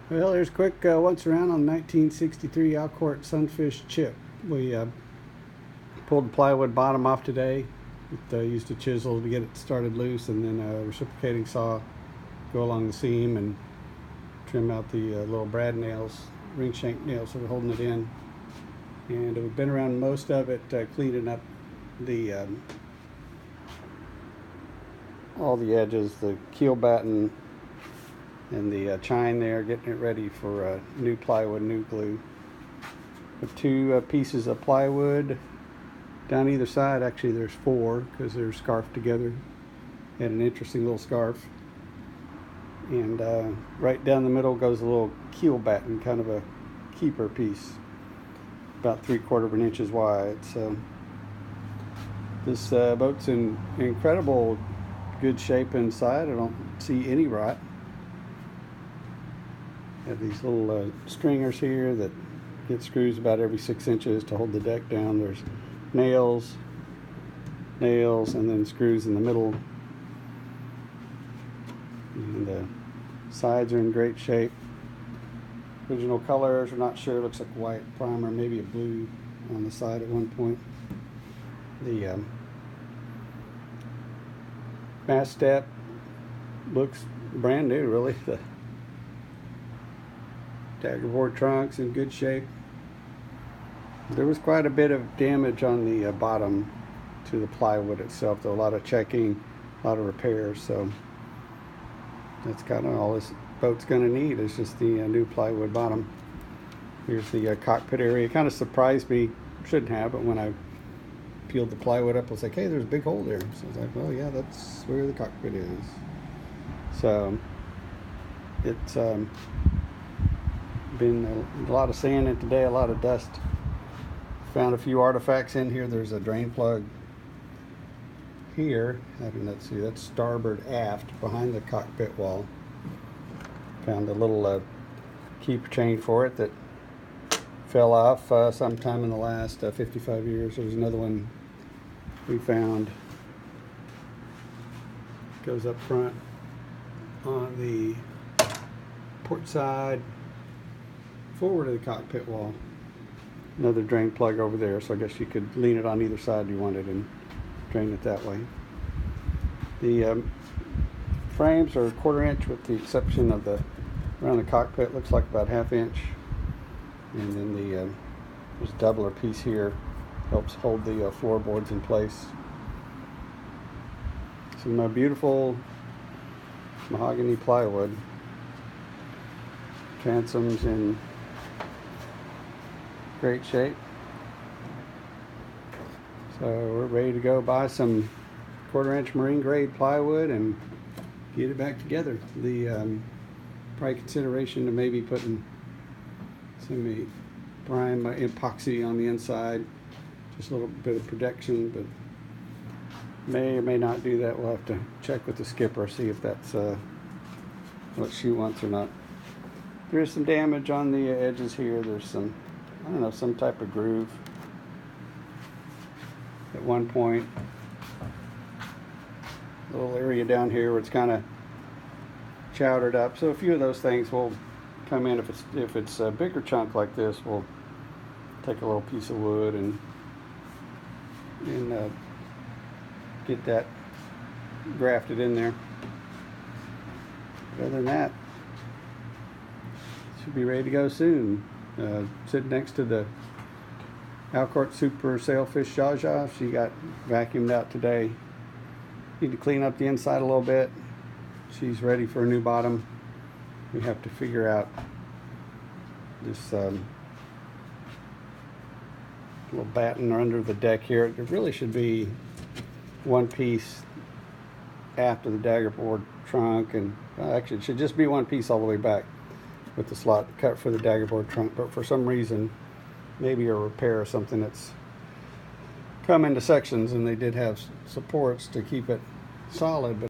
Well, there's a quick once around on 1963 Alcort Sunfish chip. We pulled the plywood bottom off today. Used a chisel to get it started loose, and then a reciprocating saw go along the seam and trim out the little brad nails, ring shank nails that are holding it in. And we've been around most of it, cleaning up the all the edges, the keel batten and the chine there, getting it ready for new plywood, new glue. With two pieces of plywood down either side. Actually, there's four because they're scarfed together. And an interesting little scarf. And right down the middle goes a little keel batten, kind of a keeper piece, about 3/4 of an inch wide. So this boat's in incredible good shape inside. I don't see any rot. Have these little stringers here that get screws about every 6 inches to hold the deck down. There's nails, and then screws in the middle. And the sides are in great shape. Original colors, we're not sure. Looks like white primer, maybe a blue on the side at one point. The mast step looks brand new, really. The daggerboard trunk's in good shape. There was quite a bit of damage on the bottom to the plywood itself, though. A lot of checking, a lot of repairs. So that's kind of all this boat's going to need, is just the new plywood bottom. Here's the cockpit area. It kind of surprised me, shouldn't have, but when I peeled the plywood up, I was like, hey, there's a big hole there. So I was like, well, yeah, that's where the cockpit is. So it's been a lot of sand in today, a lot of dust. Found a few artifacts in here. There's a drain plug here. Let's see, that's starboard aft behind the cockpit wall. Found a little keeper chain for it that fell off sometime in the last 55 years. There's another one we found. Goes up front on the port side, forward of the cockpit wall. Another drain plug over there, so I guess you could lean it on either side you wanted and drain it that way. The frames are 1/4 inch with the exception of the around the cockpit. Looks like about 1/2 inch. And then there's a doubler piece here, helps hold the floorboards in place. Some beautiful mahogany plywood. Transoms in great shape. So we're ready to go buy some 1/4 inch marine grade plywood and get it back together. The probably consideration to maybe putting some prime epoxy on the inside, just a little bit of protection, but may or may not do that. We'll have to check with the skipper, see if that's what she wants or not. There's some damage on the edges here. There's some, I don't know, some type of groove at one point. A little area down here where it's kind of chowdered up. So a few of those things will come in. If it's a bigger chunk like this, we'll take a little piece of wood and get that grafted in there. But other than that, should be ready to go soon. Sitting next to the Alcort Super Sailfish Jaja. She got vacuumed out today. Need to clean up the inside a little bit. She's ready for a new bottom. We have to figure out this little batten under the deck here. It really should be one piece after the daggerboard trunk, and actually it should just be one piece all the way back with the slot cut for the daggerboard trunk. But for some reason, maybe a repair or something, that's come into sections, and they did have supports to keep it solid, but